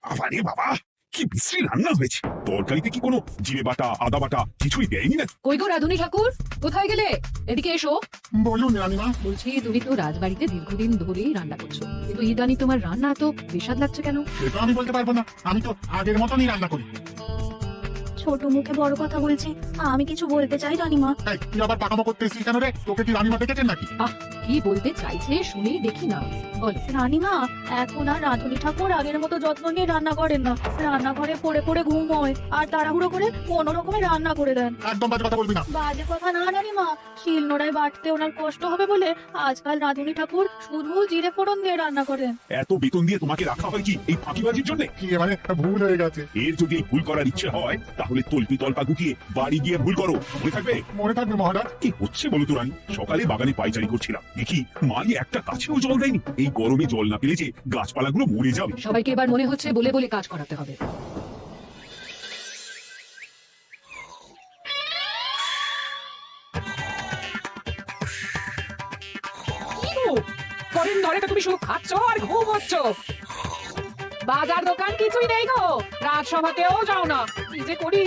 আরে বাবা, কি বিশ্রী রান্না হয়েছে। তরকারিতে কি কোনো জিরে বাটা আদা বাটা কিছুই দেয়নি না? কই গো রাধুনী ঠাকুর, কোথায় গেলে? এদিকে এসো। বলুন রানীমা। বলছি তুমি তো রাজবাড়িতে দীর্ঘদিন ধরেই রান্না করছো, কিন্তু ইদানি তোমার রান্না তো বেস্বাদ লাগছে কেন? সেটা আমি বলতে পারবো না, আমি তো আগের মতনই রান্না করি। ছোট মুখে বড় কথা বলছি, আমি কিছু বলতে চাই রানীমা। এই, তুই আবার পাকামো করতে এসেছিস কেন রে? তোকে কি রানীমা ডেকেছেন নাকি? কি বলতে চাইছে শুনেই দেখি না, বলো। রানীমা, এখন আর রাধুনী ঠাকুর আগের মতো যত্ন নিয়ে রান্না করেন না। রান্নাঘরে পড়ে পড়ে ঘুম হয় আর তাড়াহুড়ো করে কোনো রকমে রান্না করে দেন। একদম বাজে কথা বলবি না। বাজে কথা না রানীমা, শিল নোড়ায় বাটতে ওনার কষ্ট হবে বলে আজকাল রাধুনী ঠাকুর শুধু জিরে ফোড়ন দিয়ে রান্না করেন। এত বেতন দিয়ে তোমাকে রাখা হয় কি এই ফাঁকিবাজির জন্য? কি মানে ভুল হয়ে গেছে। এর যদি এই ভুল করার ইচ্ছে হয় তাহলে তল্পি তল্পা গুটিয়ে বাড়ি গিয়ে ভুল করো, মনে থাকবে? মনে থাকবে মহারাজ। কি হচ্ছে বলো তো রানী? সকালে বাগানে পাইচারি করছিলাম, দেখি মালি একটা কাছেও জল দেয়নি। এই গরমে জল না পেলে যে গাছপালাগুলো মরে যাবে। সবাইকে এবার মনে হচ্ছে বলে বলে কাজ করাতে হবে। কদিন ধরে তো তুমি শুধু খাচ্ছ আর ঘুমোচ্ছ। বাজার দোকান কিছুই নেই গো, রাজসভাতেও যাও না। কি যে করি।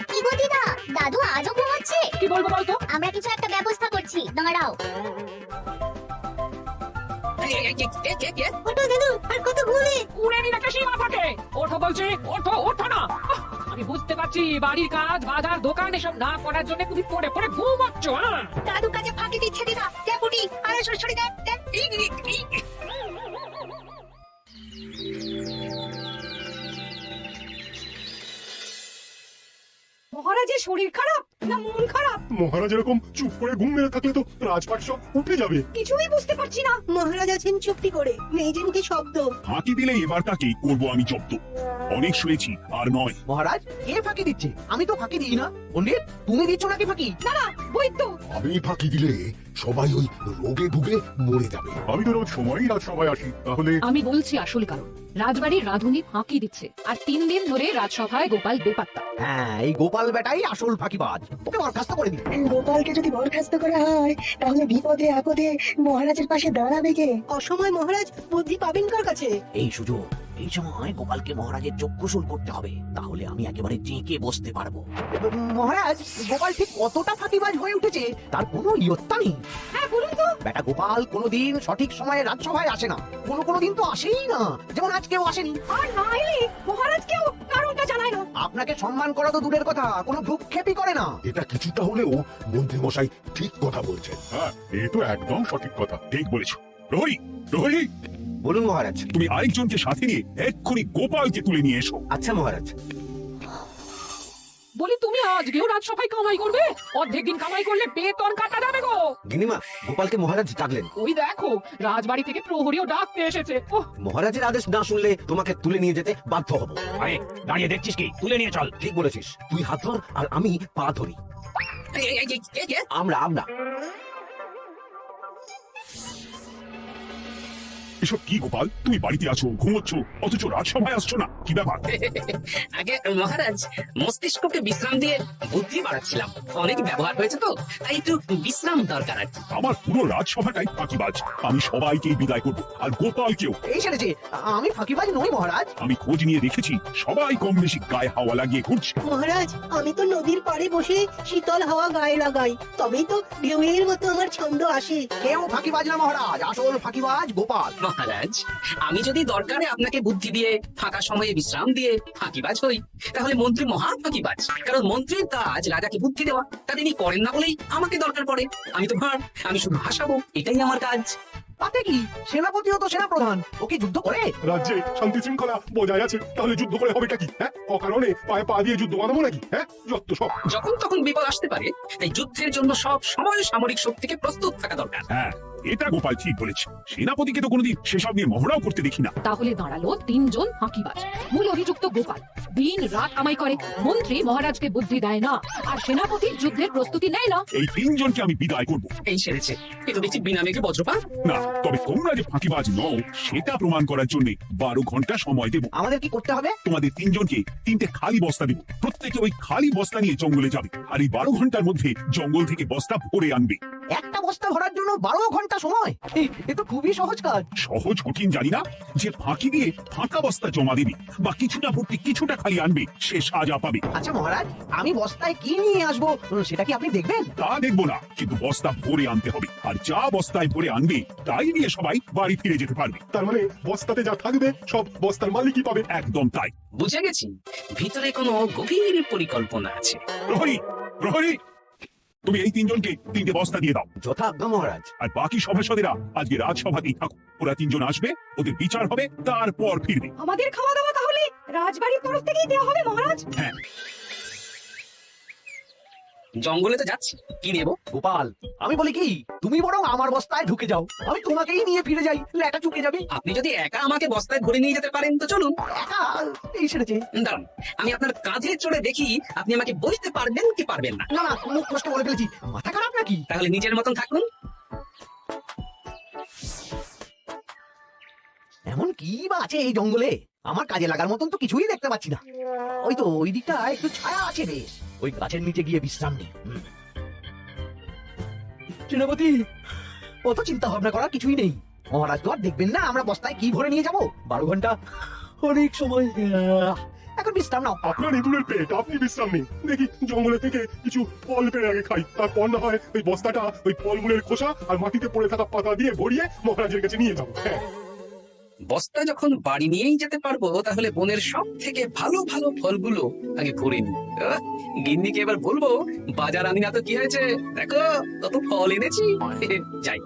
কি গো দিদা, দাদু আজও ঘুমাচ্ছে? কি বলবো বলতো? আমরা কিছু একটা ব্যবস্থা করছি, দাঁড়াও। ওঠো দাদু, আর কত ঘুমে? উড়ে নি নাকি সীমা থাকে? ওঠো বলছি, ওঠো ওঠো না। আমি বুঝতে পারছি বাড়ির কাজ বাজার দোকান এসব না করার জন্য তুমি পড়ে পড়ে ঘুমাচ্ছ। দাদু কাছে ফাঁকি দিচ্ছে দিদা। দে পুটি, আরে সরসরি দে। মহারাজের শরীর খারাপ না মন খারাপ? মহারাজ এরকম চুপ করে ঘুম মেরে থাকলে তো রাজপাট সব উঠে যাবে। কিছুই বুঝতে পারছি না। মহারাজ আছেন চুপটি করে, নেই যে মুখে শব্দ। ফাঁকি দিলে এবার তাকে করবো আমি জব্দ। অনেক শুনেছি, আর নয়। মহারাজ কে ফাঁকি দিচ্ছে? আমি তো ফাঁকি দিই না। পণ্ডিত, তুমি দিচ্ছ নাকি ফাঁকি? বৈদ্য, আমি ফাঁকি দিলে সবাই ওই রোগে ভুগে মরে যাবে। আমি তো রোজ সময়ই রাজসভায় আসি, তাহলে আমি বলছি আসল কারণ। রাজবাড়ির রাধুনী ফাঁকি দিচ্ছে, আর 3 দিন ধরে রাজসভায় গোপাল বেপাত্তা। হ্যাঁ, এই গোপাল বেটাই আসল ফাঁকিবাজ। ওকে বরখাস্ত করে দিন। গোপালকে যদি বরখাস্ত করা হয় তাহলে বিপদে আপদে মহারাজের পাশে দাঁড়াবে কে? অসময় মহারাজ বুদ্ধি পাবেন কার কাছে? এই সুযোগ, এই সময় গোপালকে মহারাজের চক্ষুশূল করতে হবে, তাহলে আমি একেবারে জেঁকে বসতে পারবো। মহারাজ, গোপাল ঠিক কতটা ফাঁকিবাজ হয়ে উঠেছে তার কোনো ইয়ত্তা নেই। হ্যাঁ বলুন তো। বেটা গোপাল কোনোদিন সঠিক সময়ে রাজসভায় আসে না, কোনো দিন তো আসেই না, যেমন আজকেও আসেনি। আর না এলে মহারাজকেও কারণটা জানায় না। আপনাকে সম্মান করা তো দূরের কথা, কোনো ভ্রুক্ষেপই করে না। এটা কিছুটা হলেও মন্ত্রী মশাই ঠিক কথা বলছেন। হ্যাঁ, এ তো একদম সঠিক কথা। ঠিক বলেছ। প্রহরী, প্রহরী, বলুন মহারাজ। তুমি আরেকজনকে সাথে নিয়ে এক্ষুনি গোপালকে তুলে নিয়ে এসো। আচ্ছা মহারাজ। বলি তুমি আজকেও রাজসভায় কামাই করবে? অর্ধেক দিন কামাই করলে বেতন কাটা যাবে গো। গিনিমা, গোপালকে মহারাজ ডাকলেন। ওই দেখো, রাজবাড়ি থেকে প্রহরীও ডাকতে এসেছে। ওহ, মহারাজের আদেশ না শুনলে তোমাকে তুলে নিয়ে যেতে বাধ্য হব। আরে দাঁড়িয়ে দেখছিস কি? তুলে নিয়ে চল। ঠিক বলেছিস, তুই হাত ধর আর আমি পা ধরি। আমরা এসব কি গোপাল? তুমি বাড়িতে আছো, ঘুমোচ্ছ, অথচ রাজসভায় আসছো না, কি ব্যাপার? আগে মহারাজ, মস্তিষ্ককে বিশ্রাম দিয়ে বুদ্ধি বাড়াচ্ছিলাম। অনেক ব্যবহার হয়েছে তো, তাই একটু বিশ্রাম দরকার আর কি। আমার পুরো রাজসভাটাই ফাঁকিবাজ। আমি সবাইকে বিদায় করবো, আর গোপালকেও। এই সেরেছে, আমি ফাঁকিবাজ নই মহারাজ। আমি খোঁজ নিয়ে দেখেছি সবাই কম বেশি গায়ে হাওয়া লাগিয়ে ঘুরছে। মহারাজ, আমি তো নদীর পাড়ে বসে শীতল হাওয়া গায়ে লাগাই, তবেই তো ঢেউয়ের মতো আমার ছন্দ আসে। কেউ ফাঁকিবাজ না মহারাজ, আসল ফাঁকিবাজ গোপাল। মহারাজ, আমি যদি দরকারে আপনাকে বুদ্ধি দিয়ে ফাঁকা সময়ে বিশ্রাম দিয়ে ফাঁকিবাজ হই, তাহলে মন্ত্রী মহা ফাঁকিবাজ। কারণ মন্ত্রীর কাজ রাজাকে বুদ্ধি দেওয়া, তা তিনি করেন না বলেই আমাকে দরকার পড়ে। আমি তো ভাঁড়, আমি শুধু হাসাবো, এটাই আমার কাজ। তাতে কি, সেনাপতিও তো সেনাপ্রধান, ওকে যুদ্ধ করে। রাজ্যে শান্তি শৃঙ্খলা বজায় আছে, তাহলে যুদ্ধ করে হবেটা কি? হ্যাঁ, অকারণে পায়ে পা দিয়ে যুদ্ধ বাঁধাবো নাকি? হ্যাঁ, যত সব। যখন তখন বিপদ আসতে পারে, তাই যুদ্ধের জন্য সব সময় সামরিক শক্তিকে প্রস্তুত থাকা দরকার। হ্যাঁ, এটা গোপাল ঠিক বলেছে। সেনাপতিকে তো কোনোদিন সেসব নিয়ে মহড়াও করতে দেখি না। তাহলে দাঁড়ালো 3 জন ফাঁকিবাজ। মূল অভিযুক্ত গোপাল দিন রাত কামাই করে, মন্ত্রী মহারাজকে বুদ্ধি দেয় না, আর সেনাপতি যুদ্ধের প্রস্তুতি নেয় না। এই 3 জনকে আমি বিদায় করবো। এই সেরেছে, এ তো দেখছি বিনা মেঘে বজ্রপাত। না, তবে তোমরা যে ফাঁকিবাজ নও সেটা প্রমাণ করার জন্য 12 ঘন্টা সময় দেব। আমাদের কি করতে হবে? তোমাদের 3 জনকে 3টে খালি বস্তা দেব। প্রত্যেকে ওই খালি বস্তা নিয়ে জঙ্গলে যাবে, আর এই 12 ঘন্টার মধ্যে জঙ্গল থেকে বস্তা ভরে আনবে। একটা বস্তা ভরার জন্য 12 ঘন্টা ঘন্টা সময়? এ তো খুবই সহজ কাজ। সহজ কঠিন জানি না, যে ফাঁকি দিয়ে ফাঁকা বস্তা জমা দিবি বা কিছুটা ভর্তি কিছুটা খালি আনবে, সে সাজা পাবে। আচ্ছা মহারাজ, আমি বস্তায় কি নিয়ে আসবো সেটা কি আপনি দেখবেন? তা দেখবো না, কিন্তু বস্তা ভরে আনতে হবে, আর যা বস্তায় ভরে আনবে তাই নিয়ে সবাই বাড়ি ফিরে যেতে পারবে। তার মানে বস্তাতে যা থাকবে সব বস্তার মালিকই পাবে। একদম তাই। বুঝে গেছি, ভিতরে কোনো গভীর পরিকল্পনা আছে। প্রহরী, প্রহরী, তুমি এই তিনজনকে 3টে বস্তা দিয়ে দাও। যথাজ্ঞা মহারাজ। আর বাকি সভাসদেরা আজকে রাজসভাতেই থাকুক। ওরা 3জন আসবে, ওদের বিচার হবে, তারপর ফিরবে। আমাদের খাওয়া দাওয়া তাহলে রাজবাড়ির তরফ থেকেই দেওয়া হবে মহারাজ। হ্যাঁ, জঙ্গলে তো যাচ্ছি, কি নেবো? গোপাল, আমি বলি কি, তুমি বরং আমার বস্তায় ঢুকে যাও, আমি তোমাকেই নিয়ে ফিরে যাই, লেটা চুকে যাবে। আপনি যদি একা আমাকে বস্তায় ভরে নিয়ে যেতে পারেন তো চলুন। একা এই সেরেছে। দাঁড়ান, আমি আপনার কাঁধে চড়ে দেখি আপনি আমাকে বইতে পারবেন কি পারবেন না। না না, মুখ কষ্ট বলে ফেলেছি, মাথা খারাপ নাকি? তাহলে নিজের মতন থাকুন। এমন কি বা আছে এই জঙ্গলে, আমার কাজে লাগার মতন তো কিছুই দেখতে পাচ্ছি না। ওই তো ওই দিকটা একটু ছায়া আছে বেশ, ওই গাছের নিচে গিয়ে বিশ্রাম নেই। সেনাপতি, অত চিন্তা ভাবনা করার কিছুই নেই। মহারাজ তো আর দেখবেন না আমরা বস্তায় কি ভরে নিয়ে যাব। 12 ঘন্টা অনেক সময়। এখন বিশ্রাম নাও। আপনার ইঁদুরের পেট, আপনি বিশ্রাম নিন। দেখি জঙ্গলে থেকে কিছু ফল পেড়ে আগে খাই, তারপর না হয় ওই বস্তাটা ওই ফলগুলোর খোসা আর মাটিতে পড়ে থাকা পাতা দিয়ে ভরিয়ে মহারাজের কাছে নিয়ে যাবো। হ্যাঁ, বস্তা যখন বাড়ি নিয়েই যেতে পারবো, তাহলে বনের সব থেকে ভালো ভালো ফলগুলো আগে ভরে নি। গিন্নিকে এবার বলবো, বাজার আনি না তো কি হয়েছে, দেখো কত ফল এনেছি। যাই,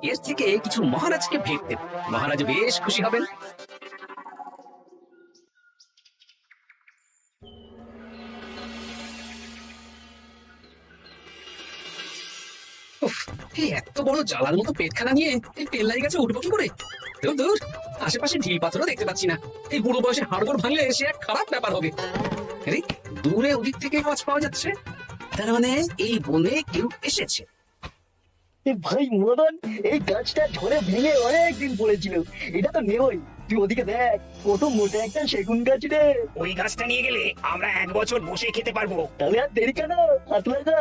এর থেকে কিছু মহারাজকে ভেট দেব, মহারাজ বেশ খুশি হবেন। উফ, এই এত বড় জ্বালার মতো পেটখানা নিয়ে এই পেল্লাই গাছে উঠবো কি করে? দূর দূর, আশেপাশে ঢিল পাথরও দেখতে পাচ্ছি না। এই বুড়ো বয়সে হাড়গোড় ভাঙলে সে এক খারাপ ব্যাপার হবে। আরে, দূরে ওদিক থেকে আওয়াজ পাওয়া যাচ্ছে, তার মানে এই বনে কেউ এসেছে। ভাই মদন, এই গাছটা ঝড়ে ভেঙে অনেকদিন পড়েছিল, এটা তো নেবই। তুই ওদিকে দেখ, কত মোটা একটা সেগুন গাছ রে। ওই গাছটা নিয়ে গেলে আমরা 1 বছর বসে খেতে পারবো। তাহলে আর দেরি কেন, হাত লাগা।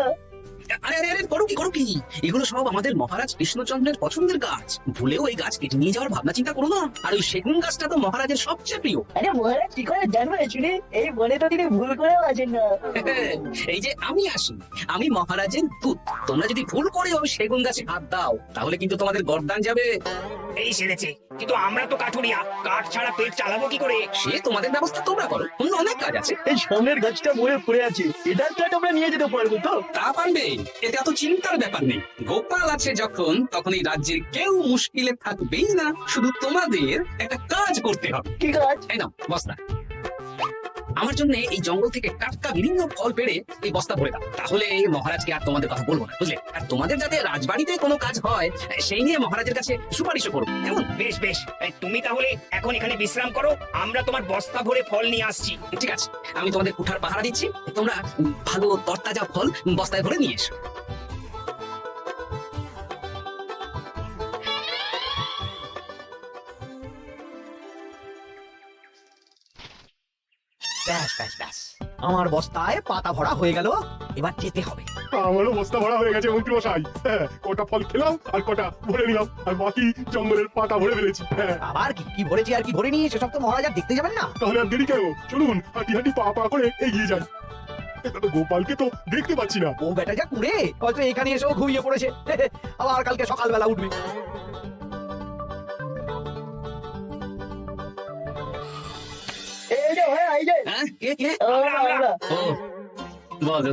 আরে আরে আরে, করো কি, এগুলো সব আমাদের মহারাজ কৃষ্ণচন্দ্রের পছন্দের গাছ। ভুলেও এই গাছ কেটে নিয়ে যাওয়ার ভাবনা চিন্তা করো না। আর ওই সেগুন গাছটা তো মহারাজের সবচেয়ে প্রিয়। আরে মহারাজ কি করে জানবে শুনি, এই বনে তো তিনি ভুল করেও আছেন না। এই যে আমি আসি, আমি মহারাজের দূত। তোমরা যদি ভুল করে ওই সেগুন গাছে হাত দাও, তাহলে কিন্তু তোমাদের গর্দান যাবে। এই সেরেছে, কিন্তু আমরা তো কাঠুরিয়া, কাঠ ছাড়া পেট চালাবো কি করে? সে তোমাদের ব্যবস্থা তোমরা করো, অন্য অনেক কাজ আছে। এই সামনের গাছটা মরে পড়ে আছে, এটার কাঠ আমরা নিয়ে যেতে পারবো তো? তা পারবে, এতে এত চিন্তার ব্যাপার নেই। গোপাল আছে যখন, তখন এই রাজ্যের কেউ মুশকিলে থাকবেই না। শুধু তোমাদের একটা কাজ করতে হবে। কি কাজ? এই নাও বস্তা, আমার জন্য এই জঙ্গল থেকে টাটকা বিভিন্ন ফল পেড়ে এই বস্তা ভরে দাও। তাহলে মহারাজকে আর তোমাদের কথা বলবো না, বুঝলে? আর তোমাদের যাতে রাজবাড়িতে কোনো কাজ হয় সেই নিয়ে মহারাজের কাছে সুপারিশও করো, কেমন? বেশ বেশ, তুমি তাহলে এখন এখানে বিশ্রাম করো, আমরা তোমার বস্তা ভরে ফল নিয়ে আসছি। ঠিক আছে, আমি তোমাদের কুঠার পাহারা দিচ্ছি, তোমরা ভালো তরতাজা ফল বস্তায় ভরে নিয়ে এসো। ব্যাস ব্যাস ব্যাস, আমার বস্তায় পাতা ভরা হয়ে গেল, এবার যেতে হবে। আমারও বস্তা ভরা হয়ে গেছে মন্ত্রী মশাই। হ্যাঁ, কটা ফল খেলাম আর কটা ভরে নিলাম, আর বাকি জঙ্গলের পাতা ভরে ফেলেছি। হ্যাঁ, আবার কি কি ভরেছি আর কি ভরে নিয়ে সেসব তো মহারাজ আর দেখতে যাবেন না। তাহলে আর দেরি কেন, চলুন হাঁটি হাঁটি পা পা করে এগিয়ে যাই। এটা তো গোপালকে তো দেখতে পাচ্ছি না। ও বেটা যা কুড়ে, হয়তো এখানে এসেও ঘুমিয়ে পড়েছে। আবার কালকে সকালবেলা উঠবে। এই যে হ্যাঁ, এই যে হ্যাঁ, কে? আমরা। ও, বলো,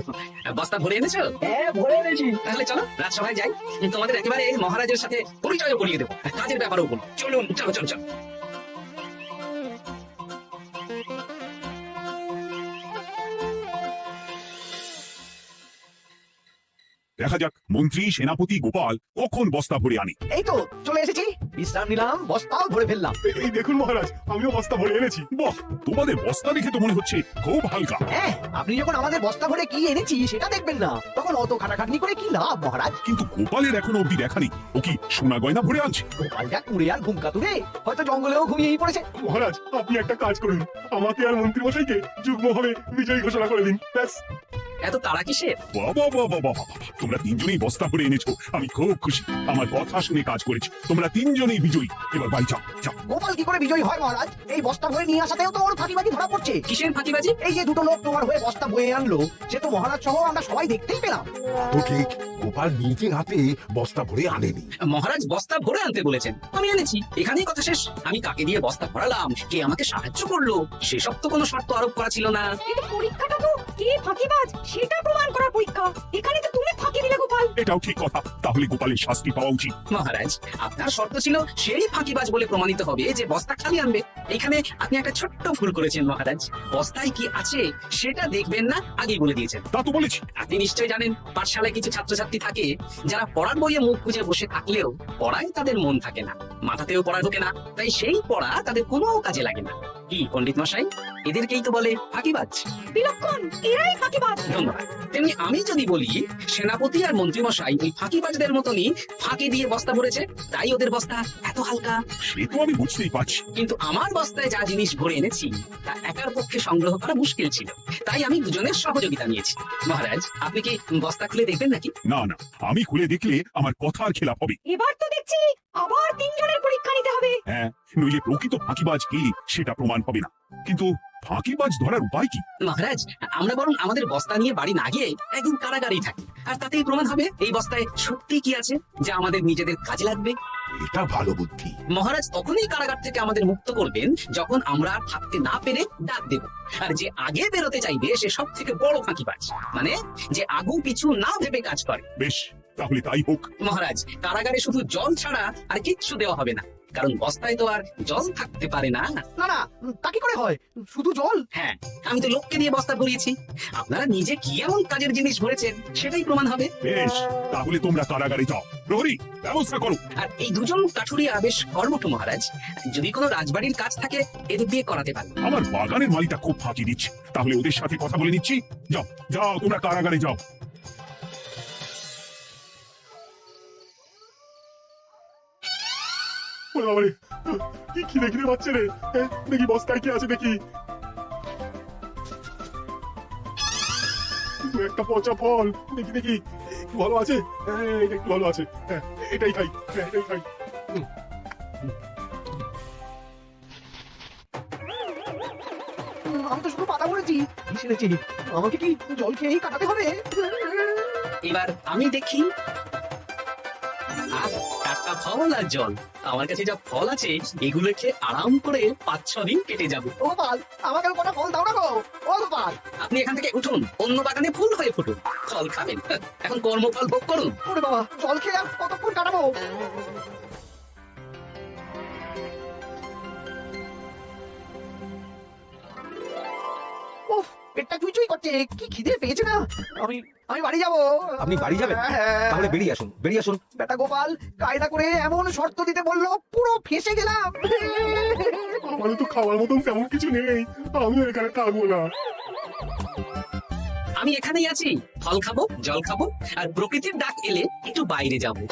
বস্তা ভরে এনেছো? হ্যাঁ, ভরে এনেছি। তাহলে চলো রাজসভায় যাই, তোমাদের একেবারে মহারাজের সাথে পরিচয় করিয়ে দেবো, কাজের ব্যাপারেও বলবো। চলুন, চলো চলো চলো। দেখা যাক মন্ত্রী, সেনাপতি, গোপাল কখন বস্তা ভরে আনে। এই তো চলে এসেছি, বিশ্রাম নিলাম, বস্তাও ভরে ফেললাম। এই দেখুন মহারাজ, আমিও বস্তা ভরে এনেছি। বাহ, তোমাদের বস্তা দেখে তো মনে হচ্ছে খুব হালকা। হ্যাঁ, আপনি যখন আমাদের বস্তা ভরে কি এনেছি সেটা দেখবেন না, তখন অত খাটাখাটনি করে কি লাভ মহারাজ? কিন্তু গোপালের এখনো অব্দি দেখা নেই, ও কি সোনা গয়না ভরে আনছে? গোপালটা কুড়ে আর ঘুম কাতুরে, হয়তো জঙ্গলেও ঘুমিয়েই পড়েছে। মহারাজ, আপনি একটা কাজ করুন, আমাকে আর মন্ত্রী মশাইকে যুগ্মভাবে বিজয়ী ঘোষণা করে দিন, ব্যাস। এত তাড়া কিসের? বাবা বাবা বাবা, তোমরা তিনজনেই বস্তা ভরে এনেছো, আমি খুব খুশি। আমার কথা শুনে কাজ করেছো, তোমরা তিনজনেই বিজয়ী। এবার বাড়ি যাও যাও। গোপাল কি করে বিজয়ী হয় মহারাজ? এই বস্তা ভরে নিয়ে আসাতেও তো ওর ফাঁকিবাজি ধরা পড়ছে। কিসের ফাঁকিবাজি? এই যে দুটো লোক তোমার হয়ে বস্তা বয়ে আনলো, সে তো মহারাজ সহ আমরা সবাই দেখতেই পেলাম। তো ঠিক, গোপাল নিজের হাতে বস্তা ভরে আনেনি। মহারাজ বস্তা ভরে আনতে বলেছেন, আমি এনেছি, এখানেই কথা শেষ। আমি কাকে দিয়ে বস্তা ভরালাম, কে আমাকে সাহায্য করলো, সেসব তো কোনো শর্ত আরোপ করা ছিল না। কিন্তু পরীক্ষাটা তো কে ফাঁকিবাজ সেটা প্রমাণ করার পরীক্ষা। এখানে তো তুমি ফাঁকি দিলে গোপাল। এটাও ঠিক কথা, তাহলে গোপালের শাস্তি পাওয়া উচিত। মহারাজ, আপনার শর্ত ছিল সেই ফাঁকিবাজ বলে প্রমাণিত হবে যে বস্তা খালি আনবে। এখানে আপনি একটা ছোট্ট ভুল করেছেন মহারাজ। বস্তায় কি আছে সেটা দেখবেন না, আগেই বলে দিয়েছেন। তা তো বলেছি। আপনি নিশ্চয়ই জানেন, পাঠশালায় কিছু ছাত্রছাত্রী থাকে যারা পড়ার বইয়ে মুখ বুজে বসে থাকলেও পড়ায় তাদের মন থাকে না, মাথাতেও পড়া ঢোকে না, তাই সেই পড়া তাদের কোনো কাজে লাগে না। কি পণ্ডিত মশাই, এদেরকেই তো বলে ফাঁকিবাজ। বিলক্ষণ, এরাই ফাঁকিবাজ। ধন্যবাদ। তেমনি আমি যদি বলি সেনাপতি আর মন্ত্রী মশাই ওই ফাঁকিবাজদের মতনই ফাঁকি দিয়ে বস্তা ভরেছে, তাই ওদের বস্তা এত হালকা। সে তো আমি বুঝতেই পারছি। কিন্তু আমার বস্তায় যা জিনিস ভরে এনেছি তা একার পক্ষে সংগ্রহ করা মুশকিল ছিল, তাই আমি দুজনের সহযোগিতা নিয়েছি। মহারাজ, আপনি কি বস্তা খুলে দেখবেন নাকি? না না, আমি খুলে দেখলে আমার কথার খেলাপ হবে। এবার তো দেখছি আবার তিনজনের পরীক্ষা নিতে হবে। হ্যাঁ, নইলে প্রকৃত ফাঁকিবাজ কি সেটা প্রমাণ হবে না। কিন্তু ফাঁকিবাজ ধরার উপায় কি? মহারাজ, আমরা বরং আমাদের বস্তা নিয়ে বাড়ি না গিয়ে একদিন কারাগারেই থাকি, আর তাতেই প্রমাণ হবে এই বস্তায় সত্যি কি আছে যা আমাদের নিজেদের কাজে লাগবে। এটা ভালো বুদ্ধি। মহারাজ তখনই কারাগার থেকে আমাদের মুক্ত করবেন যখন আমরা আর থাকতে না পেরে ডাক দেব। আর যে আগে বেরোতে চাইবে সে সব থেকে বড় ফাঁকিবাজ, মানে যে আগু পিছু না ভেবে কাজ করে। বেশ, তাহলে তাই হোক। মহারাজ, কারাগারে শুধু জল ছাড়া আর কিচ্ছু দেওয়া হবে না, কারণ বস্তায় তো আর জল থাকতে পারে না। না না, তা কি করে হয়? শুধু জল? হ্যাঁ, আমি তো লোককে দিয়ে বস্তা ভরিয়েছি। আপনারা নিজে কি এমন কাজের জিনিস ভরেছেন সেটাই প্রমাণ হবে। বেশ, তাহলে তোমরা কারাগারে যাও। প্রহরী, ব্যবস্থা করো। আর এই দুজন কাঠুরিয়া বেশ কর্মঠ মহারাজ, যদি কোনো রাজবাড়ির কাজ থাকে এদের দিয়ে করাতে পারেন। আমার বাগানের মালিটা খুব ফাঁকি দিচ্ছে, তাহলে ওদের সাথে কথা বলে নিচ্ছি। যাও যাও, তোমরা কারাগারে যাও। ওরে বাবারে, কি খিদে খিদে পাচ্ছে রে। দেখি বস্তায় কি আছে দেখি। দু একটা পচা ফল, দেখি দেখি একটু ভালো আছে। এটা একটু ভালো আছে। এটাই খাই, এটাই খাই। আমি তো শুধু পাতা ভরেছি। কি শুনেছি, আমাকে কি জল খেয়েই কাটাতে হবে? এবার আমি দেখি। আহ, টাটকা ফল আর জল। আমার কাছে যা ফল আছে এগুলো খেয়ে আরাম করে 5-6 দিন কেটে যাবে। ও গোপাল, আমাকে কোনো ফল দাও না গো। ও গোপাল, আপনি এখান থেকে উঠুন, অন্য বাগানে ফুল হয়ে ফুটুন, ফল খাবেন। এখন কর্মফল ভোগ করুন। ওরে বাবা, জল খেয়ে আর কতক্ষণ কাটাবো? উফ, পেটটা চুইচুই করছে, কি খিদে পেয়েছে না। আমি আমি বাড়ি যাবো। আপনি বাড়ি যাবেন? হ্যাঁ। তাহলে বেরিয়ে আসুন, বেরিয়ে আসুন। বেটা গোপাল কায়দা করে এমন শর্ত দিতে বললো, পুরো ফেঁসে গেলাম। আমার তো খাওয়ার মতন তেমন কিছু নেই, আমিও এখানে থাকবো না। আমি এখানেই আছি, ফল খাবো, জল খাবো, আর প্রকৃতির ডাক এলে একটু বাইরে যাবো।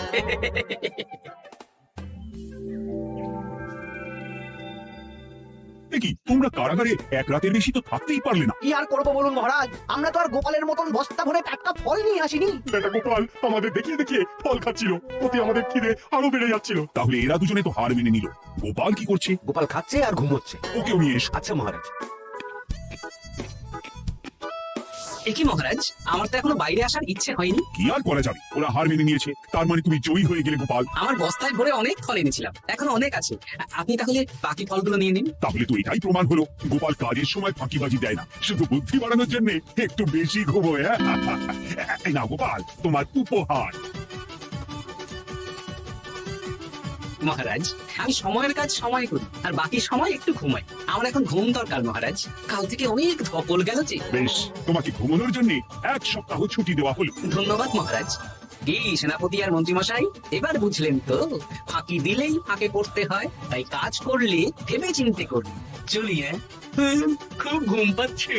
কি তোমরা কারাগারে এক রাতের বেশি তো থাকতেই পারলে না? কি আর করবো বলুন মহারাজ, আমরা তো আর গোপালের মতন বস্তা ভরে টাটকা ফল নিয়ে আসিনি। বেটা গোপাল আমাদের দেখিয়ে দেখিয়ে ফল খাচ্ছিল, ওতে আমাদের খিদে আরো বেড়ে যাচ্ছিল। তাহলে এরা দুজনে তো হার মেনে নিল। গোপাল কি করছে? গোপাল খাচ্ছে আর ঘুমোচ্ছে। ওকেও নিয়ে এসো। আচ্ছা মহারাজ। একই মহারাজ, আমার তো এখনো বাইরে আসার ইচ্ছে হয়নি। কি আর করা যাবে, ওরা হার মেনে নিয়েছে, তার মানে তুমি জয়ী হয়ে গেলে গোপাল। আমার বস্তায় ভরে অনেক ফল এনেছিলাম, এখন অনেক আছে। আপনি তাহলে বাকি ফলগুলো নিয়ে নিন। তাহলে তো এটাই প্রমাণ হলো গোপাল কাজের সময় ফাঁকিবাজি দেয় না, শুধু বুদ্ধি বাড়ানোর জন্য একটু বেশি ঘুমোয়। এই নাও গোপাল, তোমার উপহার। মহারাজ, আমি সময়ের কাজ সময় করি আর বাকি সময় একটু ঘুমাই। আমার এখন ঘুম দরকার মহারাজ, কাল থেকে অনেক ধকল গেল যে। বেশ, তোমাকে ঘুমানোর জন্য 1 সপ্তাহ ছুটি দেওয়া হলো। ধন্যবাদ মহারাজ। কি সেনাপতি আর মন্ত্রী মশাই, এবার বুঝলেন তো ফাঁকি দিলেই ফাঁকে পড়তে হয়, তাই কাজ করলে ভেবে চিন্তে করুন। চলি, খুব ঘুম পাচ্ছে।